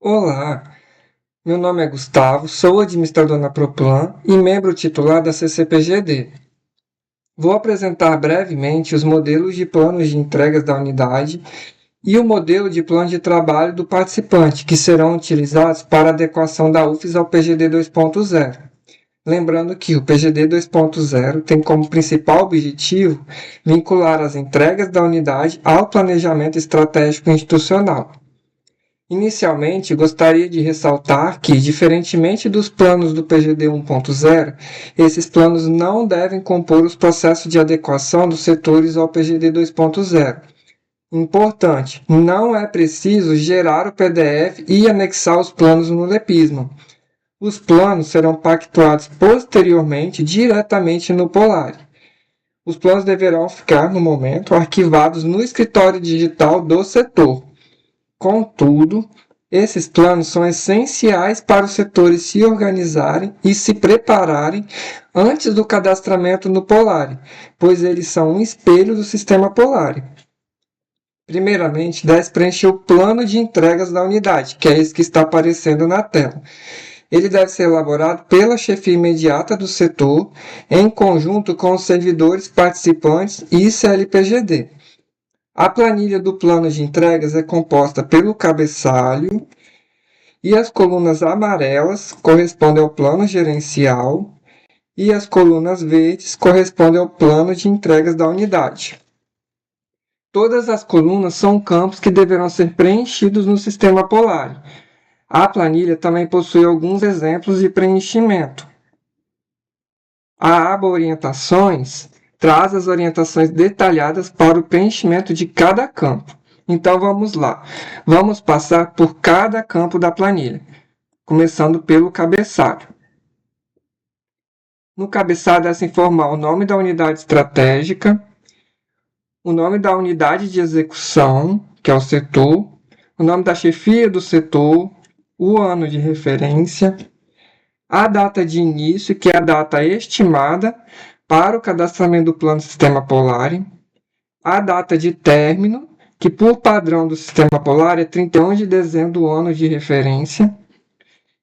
Olá, meu nome é Gustavo, sou administrador na Proplan e membro titular da CCPGD. Vou apresentar brevemente os modelos de planos de entregas da unidade e o modelo de plano de trabalho do participante, que serão utilizados para a adequação da UFES ao PGD 2.0. Lembrando que o PGD 2.0 tem como principal objetivo vincular as entregas da unidade ao planejamento estratégico institucional. Inicialmente, gostaria de ressaltar que, diferentemente dos planos do PGD 1.0, esses planos não devem compor os processos de adequação dos setores ao PGD 2.0. Importante, não é preciso gerar o PDF e anexar os planos no LEPISMA. Os planos serão pactuados posteriormente diretamente no Polari. Os planos deverão ficar, no momento, arquivados no escritório digital do setor. Contudo, esses planos são essenciais para os setores se organizarem e se prepararem antes do cadastramento no Polari, pois eles são um espelho do sistema Polari. Primeiramente, deve preencher o plano de entregas da unidade, que é esse que está aparecendo na tela. Ele deve ser elaborado pela chefia imediata do setor, em conjunto com os servidores participantes e CLPGD. A planilha do plano de entregas é composta pelo cabeçalho e as colunas amarelas correspondem ao plano gerencial e as colunas verdes correspondem ao plano de entregas da unidade. Todas as colunas são campos que deverão ser preenchidos no sistema Polari. A planilha também possui alguns exemplos de preenchimento. A aba Orientações traz as orientações detalhadas para o preenchimento de cada campo. Então vamos lá. Vamos passar por cada campo da planilha, começando pelo cabeçalho. No cabeçalho deve-se informar o nome da unidade estratégica, o nome da unidade de execução, que é o setor, o nome da chefia do setor, o ano de referência, a data de início, que é a data estimada para o cadastramento do plano Sistema Polari, a data de término, que por padrão do Sistema Polari é 31 de dezembro do ano de referência,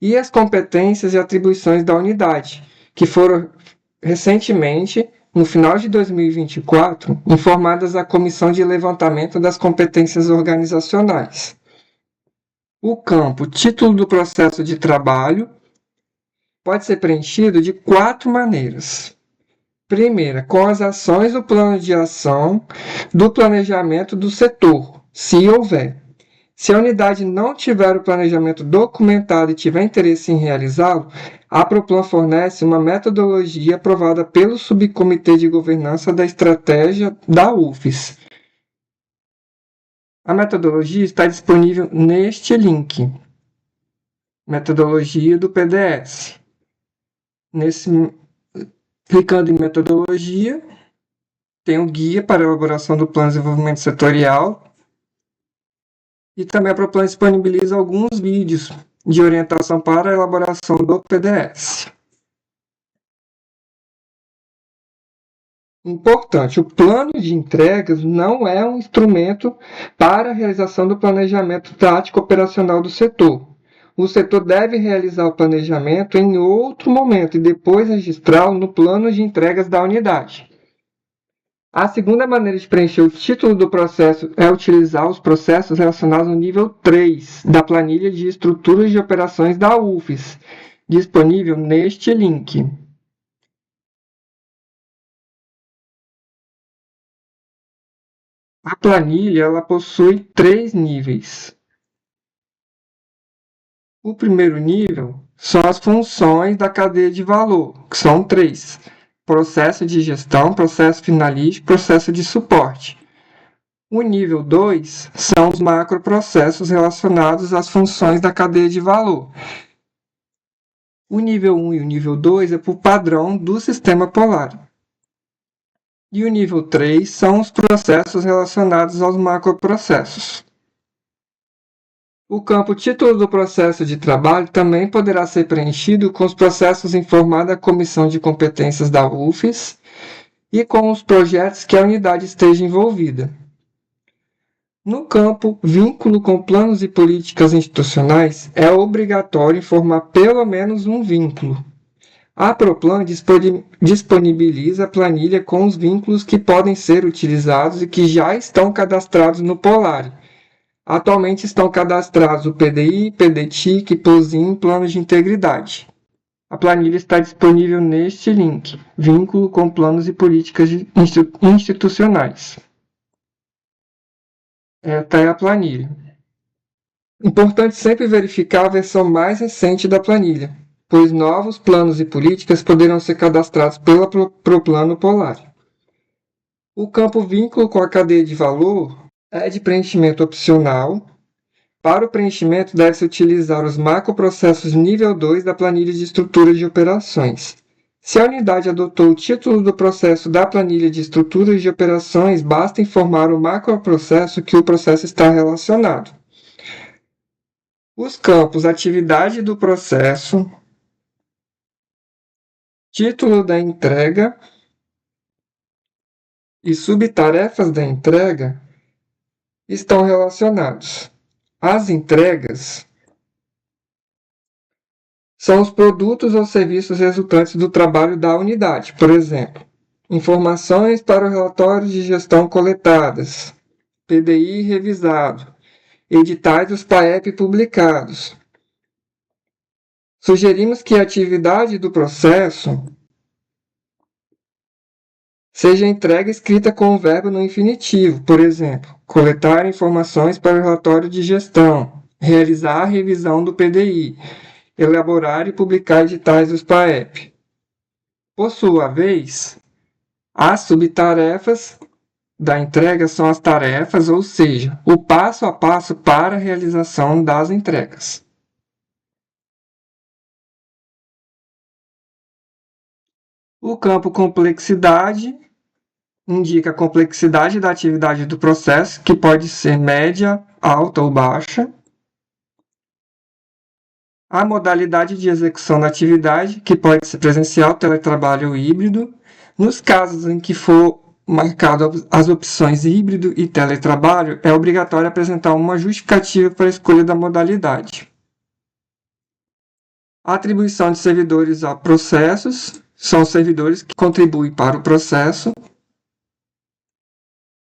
e as competências e atribuições da unidade, que foram recentemente, no final de 2024, informadas à Comissão de Levantamento das Competências Organizacionais. O campo Título do Processo de Trabalho pode ser preenchido de 4 maneiras. Primeira, com as ações do plano de ação do planejamento do setor, se houver. Se a unidade não tiver o planejamento documentado e tiver interesse em realizá-lo, a Proplan fornece uma metodologia aprovada pelo Subcomitê de Governança da Estratégia da UFES. A metodologia está disponível neste link. Metodologia do PDS. Clicando em metodologia, tem o guia para a elaboração do plano de desenvolvimento setorial e também a Proplan disponibiliza alguns vídeos de orientação para a elaboração do PDS. Importante, o plano de entregas não é um instrumento para a realização do planejamento tático operacional do setor. O setor deve realizar o planejamento em outro momento e depois registrá-lo no plano de entregas da unidade. A segunda maneira de preencher o título do processo é utilizar os processos relacionados no nível 3 da planilha de estruturas de operações da UFES, disponível neste link. A planilha ela possui 3 níveis. O primeiro nível são as funções da cadeia de valor, que são 3. Processo de gestão, processo finalístico, processo de suporte. O nível 2 são os macroprocessos relacionados às funções da cadeia de valor. O nível 1 e o nível 2 é por padrão do sistema Polari. E o nível 3 são os processos relacionados aos macroprocessos. O campo Título do Processo de Trabalho também poderá ser preenchido com os processos informados à Comissão de Competências da UFES e com os projetos que a unidade esteja envolvida. No campo vínculo com planos e políticas institucionais, é obrigatório informar pelo menos um vínculo. A Proplan disponibiliza a planilha com os vínculos que podem ser utilizados e que já estão cadastrados no Polari. Atualmente estão cadastrados o PDI, PDTIC, POSIM, Plano de Integridade. A planilha está disponível neste link, vínculo com planos e políticas institucionais. Esta é a planilha. Importante sempre verificar a versão mais recente da planilha, pois novos planos e políticas poderão ser cadastrados pela Proplan no Polari. O campo vínculo com a cadeia de valor é de preenchimento opcional. Para o preenchimento, deve-se utilizar os macroprocessos nível 2 da planilha de estrutura de operações. Se a unidade adotou o título do processo da planilha de estrutura de operações, basta informar o macroprocesso que o processo está relacionado. Os campos atividade do processo, título da entrega e subtarefas da entrega estão relacionados. As entregas são os produtos ou serviços resultantes do trabalho da unidade, por exemplo, informações para o relatório de gestão coletadas, PDI revisado, editais dos PAEP publicados. Sugerimos que a atividade do processo seja entrega escrita com o verbo no infinitivo, por exemplo, coletar informações para o relatório de gestão, realizar a revisão do PDI, elaborar e publicar editais dos PAEP. Por sua vez, as subtarefas da entrega são as tarefas, ou seja, o passo a passo para a realização das entregas. O campo complexidade indica a complexidade da atividade do processo, que pode ser média, alta ou baixa. A modalidade de execução da atividade, que pode ser presencial, teletrabalho ou híbrido. Nos casos em que for marcado as opções híbrido e teletrabalho, é obrigatório apresentar uma justificativa para a escolha da modalidade. A atribuição de servidores a processos são os servidores que contribuem para o processo.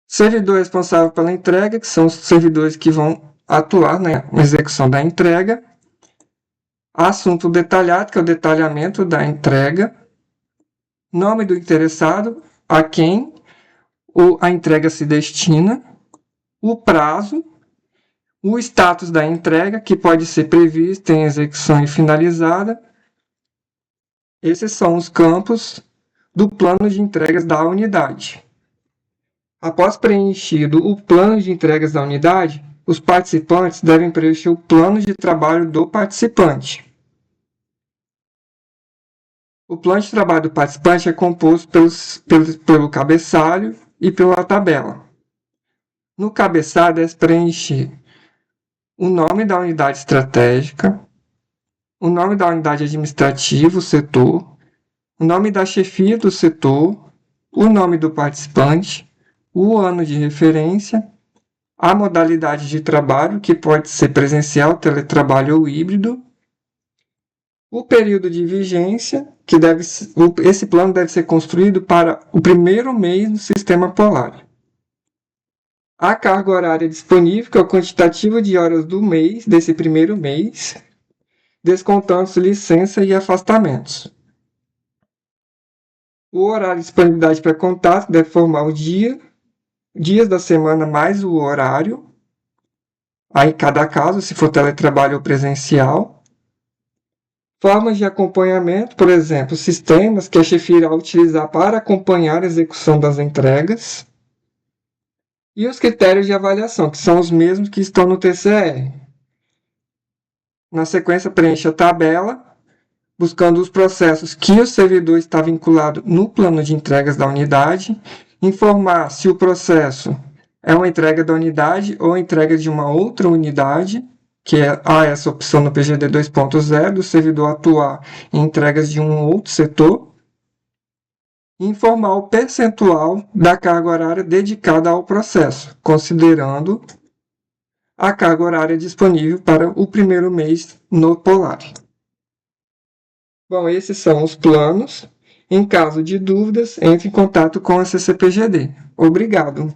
Servidor responsável pela entrega, que são os servidores que vão atuar na execução da entrega. Assunto detalhado, que é o detalhamento da entrega. Nome do interessado, a quem a entrega se destina. O prazo. O status da entrega, que pode ser prevista em execução e finalizada. Esses são os campos do plano de entregas da unidade. Após preenchido o plano de entregas da unidade, os participantes devem preencher o plano de trabalho do participante. O plano de trabalho do participante é composto pelo cabeçalho e pela tabela. No cabeçalho é preencher o nome da unidade estratégica, o nome da unidade administrativa, o setor, o nome da chefia do setor, o nome do participante, o ano de referência, a modalidade de trabalho, que pode ser presencial, teletrabalho ou híbrido, o período de vigência, esse plano deve ser construído para o primeiro mês do sistema Polari. A carga horária disponível, que é o quantitativo de horas do mês, desse primeiro mês, descontando-se licença e afastamentos. O horário de disponibilidade para contato deve formar o dias da semana mais o horário, aí cada caso, se for teletrabalho ou presencial. Formas de acompanhamento, por exemplo, sistemas que a chefia irá utilizar para acompanhar a execução das entregas. E os critérios de avaliação, que são os mesmos que estão no TCR. Na sequência, preencha a tabela, buscando os processos que o servidor está vinculado no plano de entregas da unidade, informar se o processo é uma entrega da unidade ou entrega de uma outra unidade, que há essa opção no PGD 2.0, do servidor atuar em entregas de um outro setor. Informar o percentual da carga horária dedicada ao processo, considerando a carga horária disponível para o primeiro mês no Polar. Bom, esses são os planos. Em caso de dúvidas, entre em contato com a CCPGD. Obrigado.